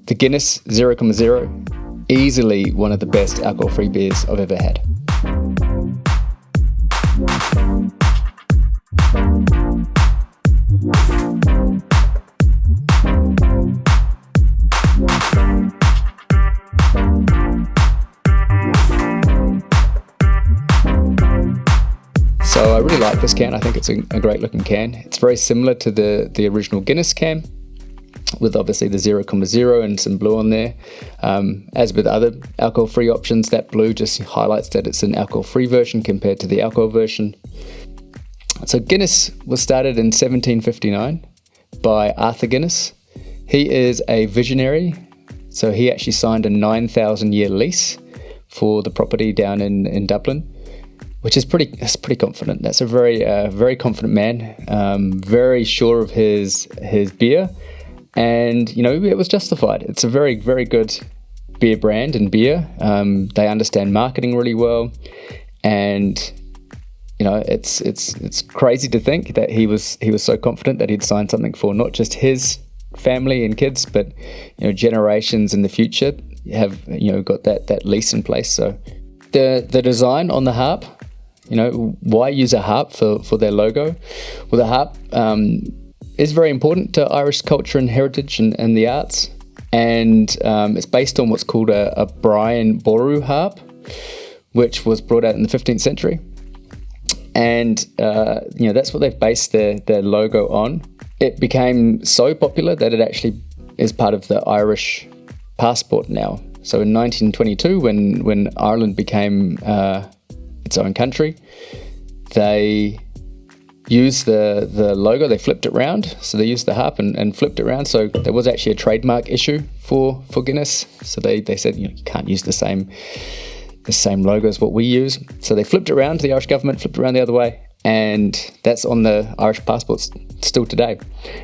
The Guinness 0.0, easily one of the best alcohol-free beers I've ever had. So I really like this can. I think it's a great looking can. It's very similar to the original Guinness can, with obviously the 0.0 and some blue on there. As with other alcohol-free options, that blue just highlights that it's an alcohol-free version compared to the alcohol version. So Guinness was started in 1759 by Arthur Guinness. He is a visionary, so he actually signed a 9,000-year lease for the property down in Dublin, which is pretty confident. That's a very confident man, very sure of his beer. And, it was justified. It's a very, very good beer brand and beer. They understand marketing really well. And, it's crazy to think that he was so confident that he'd signed something for not just his family and kids, but, generations in the future have, got that lease in place. So the design on the harp, why use a harp for their logo? Well, the harp, is very important to Irish culture and heritage and the arts, and it's based on what's called a Brian Boru harp, which was brought out in the 15th century, and that's what they've based their logo on. It became so popular that it actually is part of the Irish passport now. So in 1922, when Ireland became its own country, they used the logo, they flipped it around. So they used the harp and flipped it around. So there was actually a trademark issue for Guinness. So they said, you can't use the same logo as what we use. So they flipped it around, the Irish government flipped it around the other way. And that's on the Irish passports still today.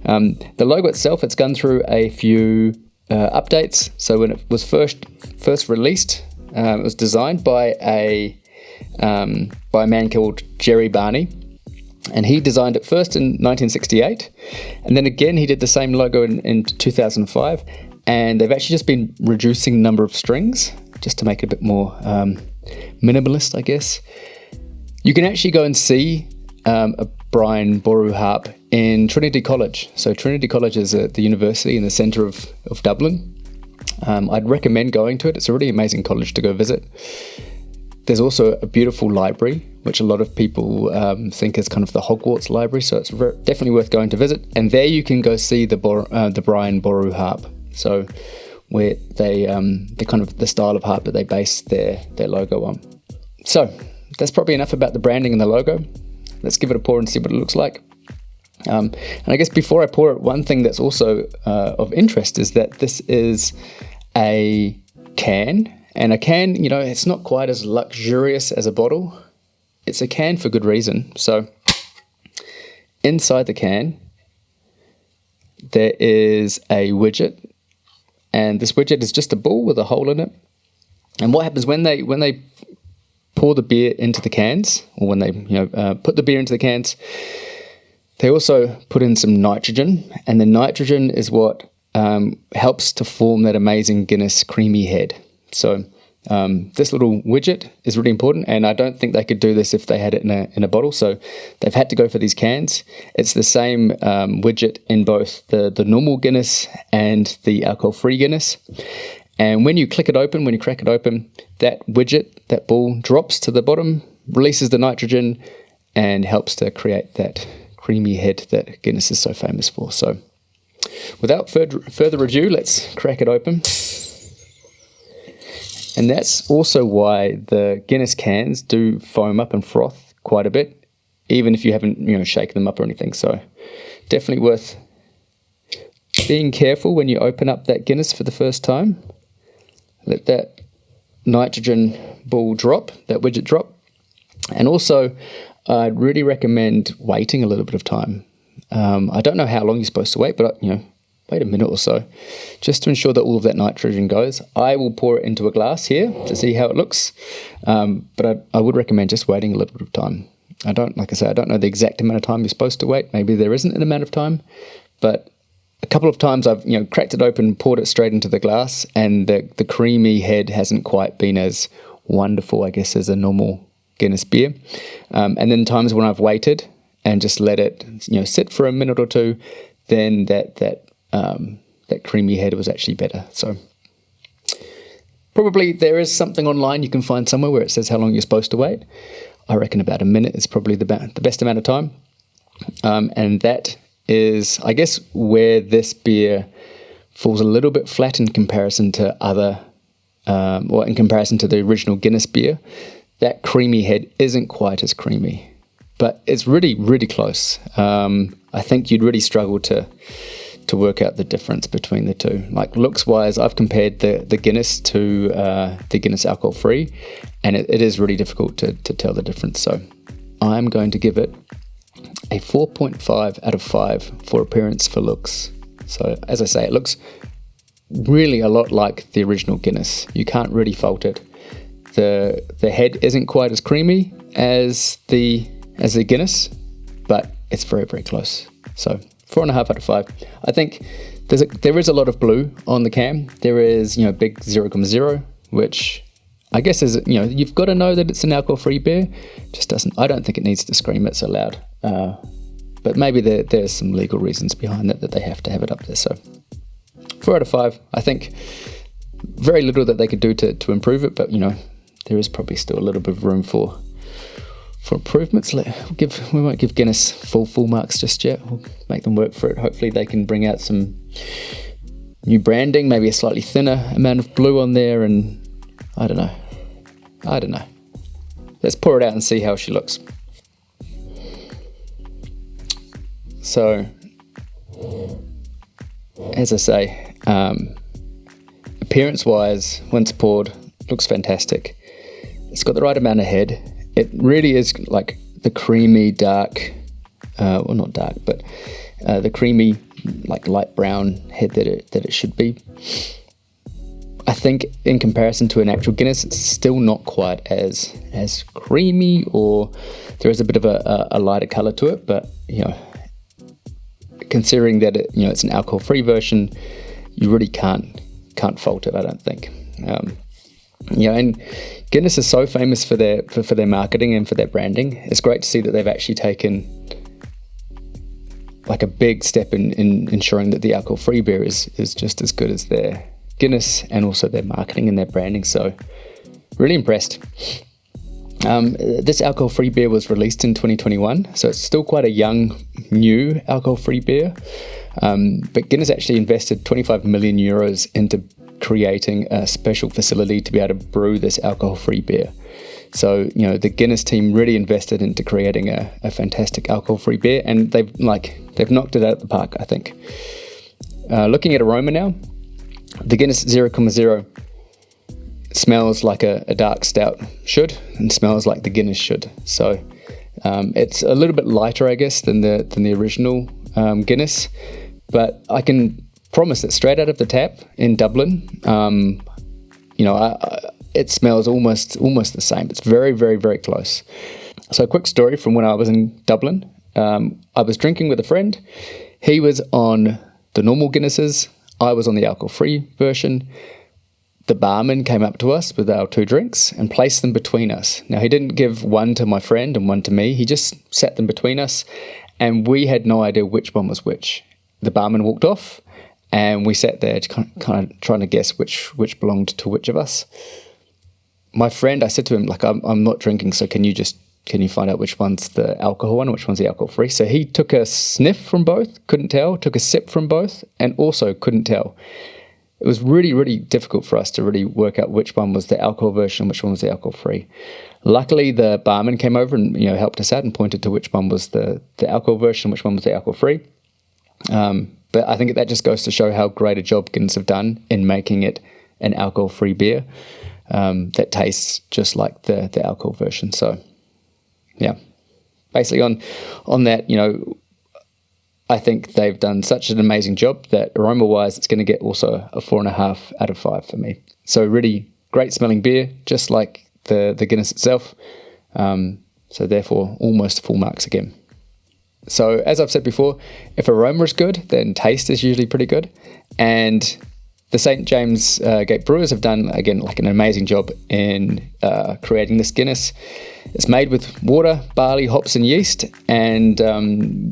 The logo itself, it's gone through a few updates. So when it was first released, it was designed by a man called Jerry Barney. And he designed it first in 1968, and then again he did the same logo in 2005, and they've actually just been reducing the number of strings just to make it a bit more minimalist, I guess. You can actually go and see a Brian Boru harp in Trinity College. So Trinity College is the university in the centre of Dublin. I'd recommend going to it. It's a really amazing college to go visit. There's also a beautiful library, which a lot of people think is kind of the Hogwarts library, so it's definitely worth going to visit. And there you can go see the Brian Boru harp. So where they the kind of the style of harp that they base their logo on. So that's probably enough about the branding and the logo. Let's give it a pour and see what it looks like. And I guess before I pour it, one thing that's also of interest is that this is a can. And a can, it's not quite as luxurious as a bottle. It's a can for good reason. So inside the can, there is a widget. And this widget is just a ball with a hole in it. And what happens when they pour the beer into the cans, or when they put the beer into the cans, they also put in some nitrogen. And the nitrogen is what helps to form that amazing Guinness creamy head. So this little widget is really important, and I don't think they could do this if they had it in a bottle. So they've had to go for these cans. It's the same widget in both the normal Guinness and the alcohol-free Guinness. And when you crack it open, that widget, that ball, drops to the bottom, releases the nitrogen, and helps to create that creamy head that Guinness is so famous for. So without further ado, let's crack it open. And that's also why the Guinness cans do foam up and froth quite a bit, even if you haven't, shaken them up or anything. So definitely worth being careful when you open up that Guinness for the first time. Let that nitrogen ball drop, that widget drop. And also, I'd really recommend waiting a little bit of time. I don't know how long you're supposed to wait, but wait a minute or so, just to ensure that all of that nitrogen goes. I will pour it into a glass here to see how it looks, but I would recommend just waiting a little bit of time. I don't know the exact amount of time you're supposed to wait. Maybe there isn't an amount of time, but a couple of times I've cracked it open, poured it straight into the glass, and the creamy head hasn't quite been as wonderful, I guess, as a normal Guinness beer. And then times when I've waited and just let it sit for a minute or two, then that creamy head was actually better. So probably there is something online you can find somewhere where it says how long you're supposed to wait. I reckon about a minute is probably the best amount of time. And that is, I guess, where this beer falls a little bit flat in comparison to in comparison to the original Guinness beer. That creamy head isn't quite as creamy, but it's really, really close. I think you'd really struggle to work out the difference between the two. Like looks-wise, I've compared the Guinness to the Guinness Alcohol Free, and it is really difficult to tell the difference. So I'm going to give it a 4.5 out of 5 for appearance, for looks. So as I say, it looks really a lot like the original Guinness. You can't really fault it. The head isn't quite as creamy as the Guinness, but it's very, very close. So 4.5 out of 5. I think there is a lot of blue on the can. There is big 0.0, which I guess is you've got to know that it's an alcohol-free beer. I don't think it needs to scream it so loud. But maybe there's some legal reasons behind that they have to have it up there. So 4 out of 5. I think very little that they could do to improve it, but there is probably still a little bit of room for improvements. We won't give Guinness full marks just yet. We'll make them work for it. Hopefully they can bring out some new branding, maybe a slightly thinner amount of blue on there, and I don't know. Let's pour it out and see how she looks. So, as I say, appearance-wise, once poured, looks fantastic. It's got the right amount of head. It really is like the creamy dark, well not dark, but the creamy like light brown head that it should be. I think in comparison to an actual Guinness, it's still not quite as creamy, or there is a bit of a lighter colour to it, but considering that it's an alcohol-free version, you really can't fault it, I don't think. And Guinness is so famous for their marketing and for their branding. It's great to see that they've actually taken like a big step in ensuring that the alcohol-free beer is just as good as their Guinness, and also their marketing and their branding. So really impressed. This alcohol-free beer was released in 2021, so it's still quite a young, new alcohol-free beer. But Guinness actually invested 25 million euros into creating a special facility to be able to brew this alcohol-free beer. So, the Guinness team really invested into creating a fantastic alcohol-free beer, and they've knocked it out of the park, I think. Looking at Aroma now, the Guinness 0.0 smells like a dark stout should, and smells like the Guinness should. So it's a little bit lighter, I guess, than the original Guinness, but I can promise that straight out of the tap in Dublin, it smells almost the same. It's very, very, very close. So a quick story from when I was in Dublin. I was drinking with a friend. He was on the normal Guinnesses. I was on the alcohol-free version. The barman came up to us with our 2 drinks and placed them between us. Now, he didn't give one to my friend and one to me. He just sat them between us, and we had no idea which one was which. The barman walked off, and we sat there kind of trying to guess which belonged to which of us. My friend, I said to him, I'm not drinking, so can you find out which one's the alcohol one and which one's the alcohol-free? So he took a sniff from both, couldn't tell, took a sip from both, and also couldn't tell. It was really, really difficult for us to really work out which one was the alcohol version, which one was the alcohol-free. Luckily, the barman came over and helped us out and pointed to which one was the alcohol version, which one was the alcohol-free. But I think that just goes to show how great a job Guinness have done in making it an alcohol-free beer that tastes just like the alcohol version. So, yeah, basically on that, I think they've done such an amazing job that aroma-wise, it's going to get also a 4.5 out of 5 for me. So really great smelling beer, just like the Guinness itself. So therefore, almost full marks again. So as I've said before, if aroma is good, then taste is usually pretty good. And the St. James Gate Brewers have done, again, like an amazing job in creating this Guinness. It's made with water, barley, hops and yeast. And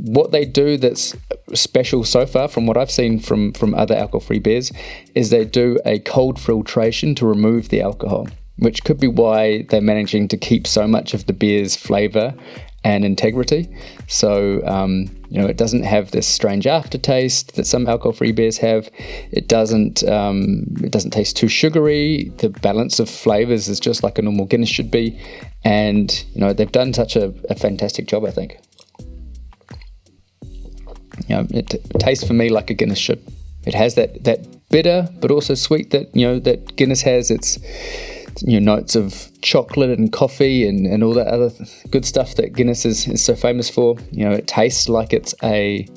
what they do that's special so far from what I've seen from other alcohol-free beers is they do a cold filtration to remove the alcohol, which could be why they're managing to keep so much of the beer's flavour and integrity. So, it doesn't have this strange aftertaste that some alcohol-free beers have. It doesn't taste too sugary. The balance of flavours is just like a normal Guinness should be. And, they've done such a fantastic job, I think. It tastes for me like a Guinness should. It has that bitter, but also sweet that Guinness has. It's notes of chocolate and coffee and all that other good stuff that Guinness is so famous for. It tastes like it's a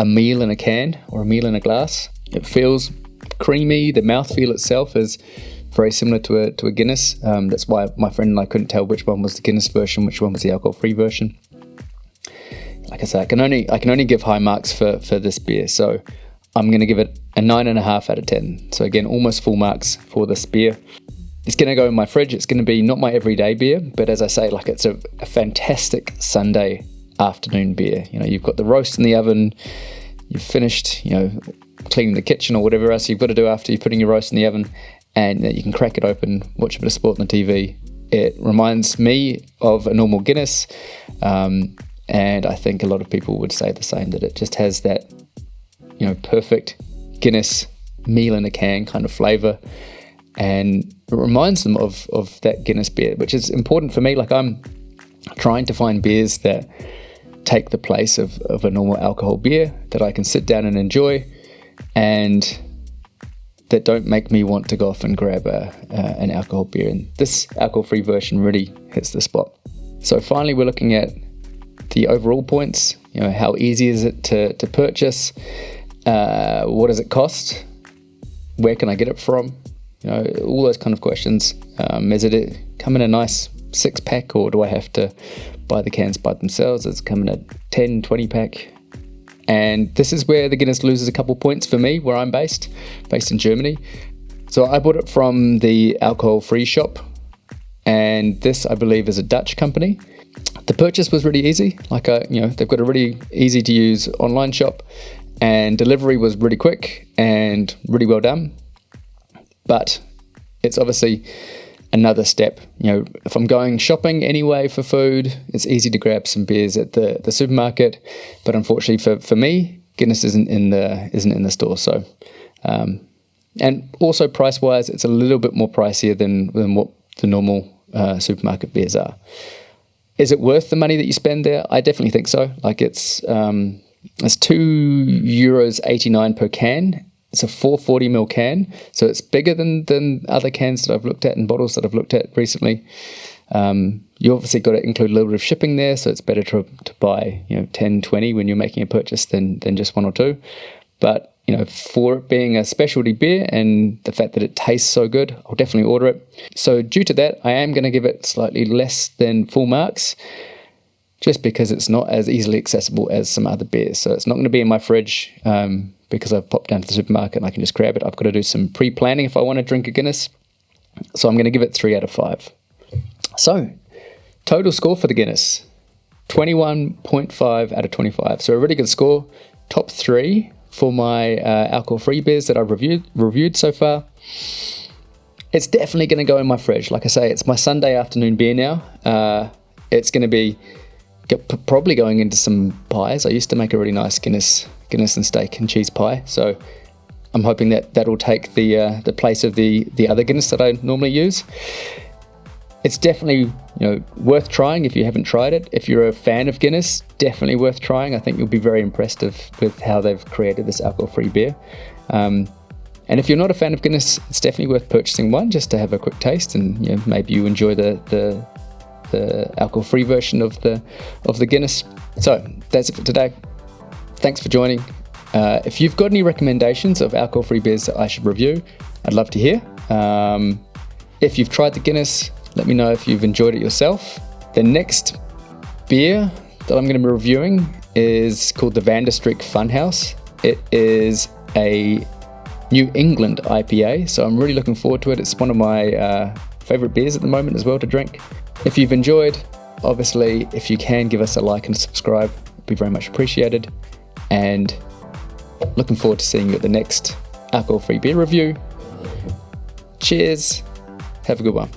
meal in a can or a meal in a glass. It feels creamy. The mouthfeel itself is very similar to a Guinness. That's why my friend and I couldn't tell which one was the Guinness version, which one was the alcohol-free version. Like I say, I can only give high marks for this beer. So I'm going to give it a 9.5 out of 10. So again, almost full marks for this beer. It's going to go in my fridge. It's going to be not my everyday beer, but as I say, like it's a fantastic Sunday afternoon beer. You've got the roast in the oven, you've finished, cleaning the kitchen or whatever else you've got to do after you're putting your roast in the oven, and you can crack it open, watch a bit of sport on the TV. It reminds me of a normal Guinness, and I think a lot of people would say the same, that it just has that, perfect Guinness meal in a can kind of flavour. And it reminds them of that Guinness beer, which is important for me. Like I'm trying to find beers that take the place of a normal alcohol beer that I can sit down and enjoy, and that don't make me want to go off and grab an alcohol beer. And this alcohol-free version really hits the spot. So finally, we're looking at the overall points. How easy is it to purchase? What does it cost? Where can I get it from? All those kind of questions. Is it come in a nice 6-pack, or do I have to buy the cans by themselves? Does it come in a 10, 20-pack? And this is where the Guinness loses a couple points for me, where I'm based in Germany. So I bought it from the Alcohol Free shop, and this, I believe, is a Dutch company. The purchase was really easy. They've got a really easy to use online shop, and delivery was really quick and really well done. But it's obviously another step. If I'm going shopping anyway for food, it's easy to grab some beers at the supermarket. But unfortunately for me, Guinness isn't in the store. So, and also price wise, it's a little bit more pricier than what the normal supermarket beers are. Is it worth the money that you spend there? I definitely think so. Like it's €2.89 per can. It's a 440ml can, so it's bigger than other cans that I've looked at and bottles that I've looked at recently. You obviously got to include a little bit of shipping there, so it's better to buy 10, 20 when you're making a purchase than just one or two. But for it being a specialty beer and the fact that it tastes so good, I'll definitely order it. So due to that, I am going to give it slightly less than full marks, just because it's not as easily accessible as some other beers. So it's not going to be in my fridge. Because I've popped down to the supermarket and I can just grab it. I've got to do some pre-planning if I want to drink a Guinness. So I'm going to give it 3 out of 5. So, total score for the Guinness, 21.5 out of 25. So a really good score. Top 3 for my alcohol-free beers that I've reviewed so far. It's definitely going to go in my fridge. Like I say, it's my Sunday afternoon beer now. It's going to be probably going into some pies. I used to make a really nice Guinness and steak and cheese pie, so I'm hoping that'll take the place of the other Guinness that I normally use. It's definitely worth trying if you haven't tried it. If you're a fan of Guinness, definitely worth trying. I think you'll be very impressed with how they've created this alcohol-free beer. And if you're not a fan of Guinness, it's definitely worth purchasing one just to have a quick taste, and maybe you enjoy the alcohol-free version of the Guinness. So that's it for today. Thanks for joining. If you've got any recommendations of alcohol-free beers that I should review, I'd love to hear. If you've tried the Guinness, let me know if you've enjoyed it yourself. The next beer that I'm going to be reviewing is called the Vanderstreek Funhouse. It is a New England IPA, so I'm really looking forward to it. It's one of my favorite beers at the moment as well to drink. If you've enjoyed, obviously, if you can give us a like and subscribe, it'd be very much appreciated. And looking forward to seeing you at the next alcohol-free beer review. Cheers. Have a good one.